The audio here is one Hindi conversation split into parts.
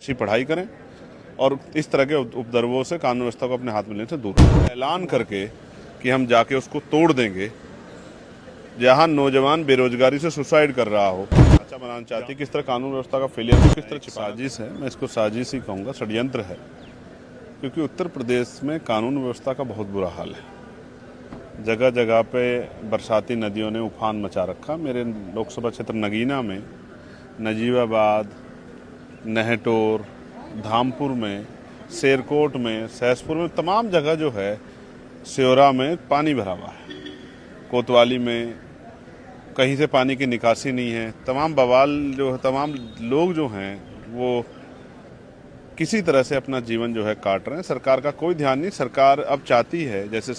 अच्छी पढ़ाई करें और इस तरह के उपद्रवों से कानून व्यवस्था को अपने हाथ में लेने से दूर रहें। ऐलान करके कि हम जाके उसको तोड़ देंगे, जहां नौजवान बेरोजगारी से सुसाइड कर रहा हो, अच्छा बनाना चाहती है, किस तरह कानून व्यवस्था का फेलियर को किस तरह साजिश है, मैं इसको साजिश ही कहूँगा, षड्यंत्र है। क्योंकि उत्तर प्रदेश में कानून व्यवस्था का बहुत बुरा हाल है। जगह जगह पे बरसाती नदियों ने उफान मचा रखा। मेरे लोकसभा क्षेत्र नगीना में, नजीबाबाद, नहटोर, धामपुर में, शेरकोट में, सहसपुर में, तमाम जगह जो है, स्योरा में पानी भरा हुआ है। कोतवाली में कहीं से पानी की निकासी नहीं है। तमाम बवाल जो है, तमाम लोग जो हैं वो किसी तरह से अपना जीवन जो है काट रहे हैं। सरकार का कोई ध्यान नहीं। सरकार अब चाहती है, जैसे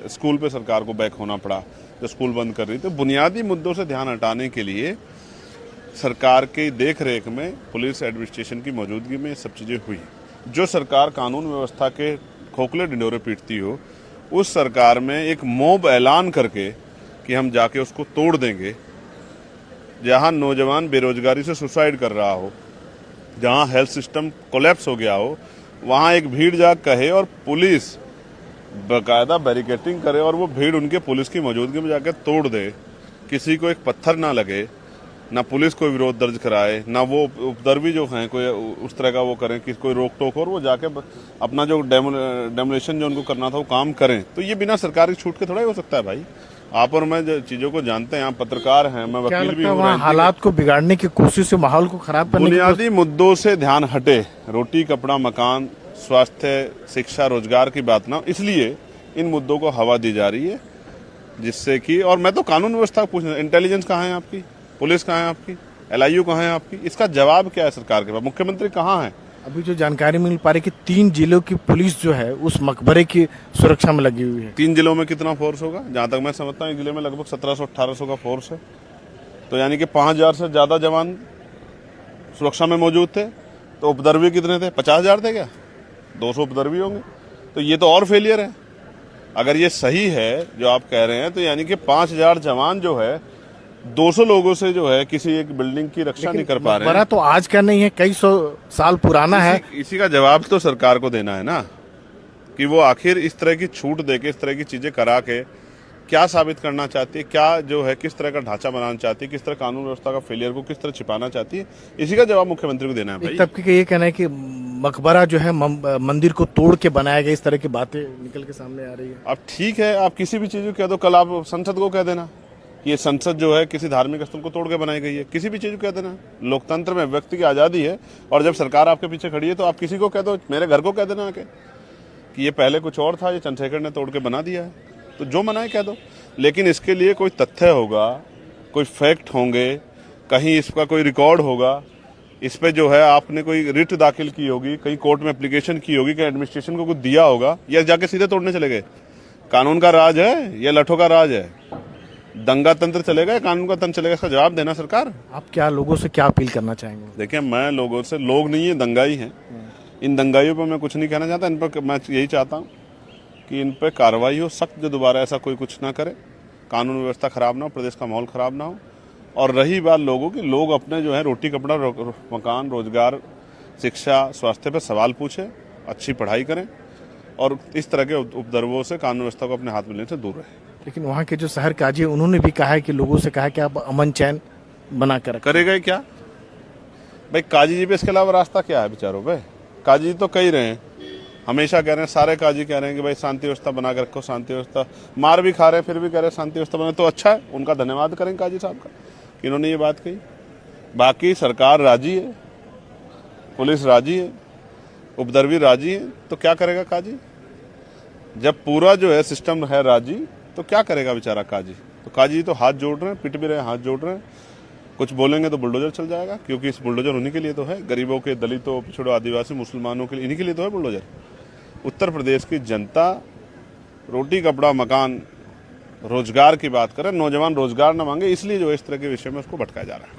स्कूल पे सरकार को बैक होना पड़ा, जो स्कूल बंद कर रही, तो बुनियादी मुद्दों से ध्यान हटाने के लिए सरकार की देख रेख में, पुलिस एडमिनिस्ट्रेशन की मौजूदगी में ये सब चीज़ें हुई। जो सरकार कानून व्यवस्था के खोखले ढिंढोरे पीटती हो, उस सरकार में एक मॉब ऐलान करके कि हम जाके उसको तोड़ देंगे, जहां नौजवान बेरोजगारी से सुसाइड कर रहा हो, जहां हेल्थ सिस्टम कोलैप्स हो गया हो, वहां एक भीड़ जाग कहे और पुलिस बाकायदा बैरिकेटिंग करे और वो भीड़ उनके पुलिस की मौजूदगी में जाकर तोड़ दे, किसी को एक पत्थर ना लगे, ना पुलिस कोई विरोध दर्ज कराए, ना वो उपद्रवी जो हैं कोई उस तरह का वो करें कि कोई रोक टोक, और वो जाके अपना जो डेमोलेशन जो उनको करना था वो काम करें, तो ये बिना सरकारी छूट के थोड़ा ही हो सकता है भाई। आप और मैं जो चीजों को जानते हैं, आप पत्रकार हैं, मैं वकील भी हूँ। हालात को बिगाड़ने की कोशिश से, माहौल को खराब करने की बुनियादी मुद्दों से ध्यान हटे, रोटी कपड़ा मकान स्वास्थ्य शिक्षा रोजगार की बात ना, इसलिए इन मुद्दों को हवा दी जा रही है, जिससे कि, और मैं तो कानून व्यवस्था पूछ रहा हूं, इंटेलिजेंस कहाँ है आपकी, पुलिस कहाँ है आपकी, LIU कहाँ है आपकी, इसका जवाब क्या है सरकार के पास, मुख्यमंत्री कहाँ है? अभी जो जानकारी मिल पा रही है कि 3 जिलों की पुलिस जो है उस मकबरे की सुरक्षा में लगी हुई है। 3 जिलों में कितना फोर्स होगा? जहां तक मैं समझता हूँ, एक जिले में लगभग 1700-1800 का फोर्स है, तो यानी कि 5000 से ज्यादा जवान सुरक्षा में मौजूद थे। तो उपद्रवी कितने थे? 50,000 थे क्या? 200 उपद्रवी होंगे। तो ये तो और फेलियर है। अगर ये सही है जो आप कह रहे हैं, तो यानी कि 5000 जवान जो है 200 लोगों से जो है किसी एक बिल्डिंग की रक्षा नहीं कर पा रहे हैं। तो आज का नहीं है, कई 100 साल पुराना है। इसी का जवाब तो सरकार को देना है ना, कि वो आखिर इस तरह की छूट देके, इस तरह की चीजें करा के क्या साबित करना चाहती है, क्या जो है किस तरह का ढांचा बनाना चाहती है, किस तरह कानून व्यवस्था का फेलियर को किस तरह छिपाना चाहती है, इसी का जवाब मुख्यमंत्री को देना है भाई। तबके का ये कहना है कि मकबरा जो है मंदिर को तोड़ के बनाया गया, इस तरह की बातें निकल के सामने आ रही है। अब ठीक है, आप किसी भी चीज को कह दो, कल आप संसद को कह देना ये संसद जो है किसी धार्मिक स्थल को तोड़ के बनाई गई है, किसी भी चीज को कह देना। लोकतंत्र में व्यक्ति की आजादी है, और जब सरकार आपके पीछे खड़ी है तो आप किसी को कह दो, मेरे घर को कह देना आके कि ये पहले कुछ और था, ये चंद्रशेखर ने तोड़ के बना दिया है, तो जो मनाए कह दो। लेकिन इसके लिए कोई तथ्य होगा, कोई फैक्ट होंगे, कहीं इसका कोई रिकॉर्ड होगा, इस पे जो है आपने कोई रिट दाखिल की होगी, कहीं कोर्ट में एप्लीकेशन की होगी, कहीं एडमिनिस्ट्रेशन को कुछ दिया होगा, या जाके सीधे तोड़ने चले गए। कानून का राज है या लठों का राज है? दंगा तंत्र चलेगा या कानून का तंत्र चलेगा? इसका जवाब देना सरकार। आप क्या लोगों से क्या अपील करना चाहेंगे? देखिए, मैं लोगों से, लोग नहीं है, दंगाई हैं, इन दंगाइयों पर मैं कुछ नहीं कहना चाहता। इन पर मैं यही चाहता हूँ कि इन पर कार्रवाई हो सख्त, जो दोबारा ऐसा कोई कुछ ना करे, कानून व्यवस्था खराब ना हो, प्रदेश का माहौल खराब ना हो। और रही बात लोगों की, लोग अपने जो है रोटी कपड़ा मकान रोजगार शिक्षा स्वास्थ्य पर सवाल पूछे, अच्छी पढ़ाई करें और इस तरह के उपद्रवों से कानून व्यवस्था को अपने हाथ में लेने से दूर रहें। लेकिन वहाँ के जो शहर काजी, उन्होंने भी कहा है कि लोगों से कहा कि आप अमन चैन बना कर करेगा क्या भाई? काजी जी पे इसके अलावा रास्ता क्या है बेचारों पे? काजी जी तो कह रहे हैं, हमेशा कह रहे हैं, सारे काजी कह रहे हैं कि भाई शांति व्यवस्था बना कर रखो, शांति व्यवस्था, मार भी खा रहे हैं फिर भी कह रहे हैं शांति व्यवस्था बना। तो अच्छा है, उनका धन्यवाद करें काजी साहब का कि इन्होंने ये बात कही। बाकी सरकार राजी है, पुलिस राजी है, उपद्रवी राजी है, तो क्या करेगा काजी? जब पूरा जो है सिस्टम है राजी, तो क्या करेगा बेचारा काजी? तो काजी तो हाथ जोड़ रहे हैं, पिट भी रहे हैं, हाथ जोड़ रहे हैं। कुछ बोलेंगे तो बुलडोजर चल जाएगा, क्योंकि इस बुलडोजर उन्हीं के लिए तो है, गरीबों के, दलितों, पिछड़ों, आदिवासी, मुसलमानों के लिए, इन्हीं के लिए तो है बुलडोजर। उत्तर प्रदेश की जनता रोटी कपड़ा मकान रोजगार की बात करे, नौजवान रोजगार न मांगे, इसलिए जो इस तरह के विषय में उसको भटकाया जा रहा है।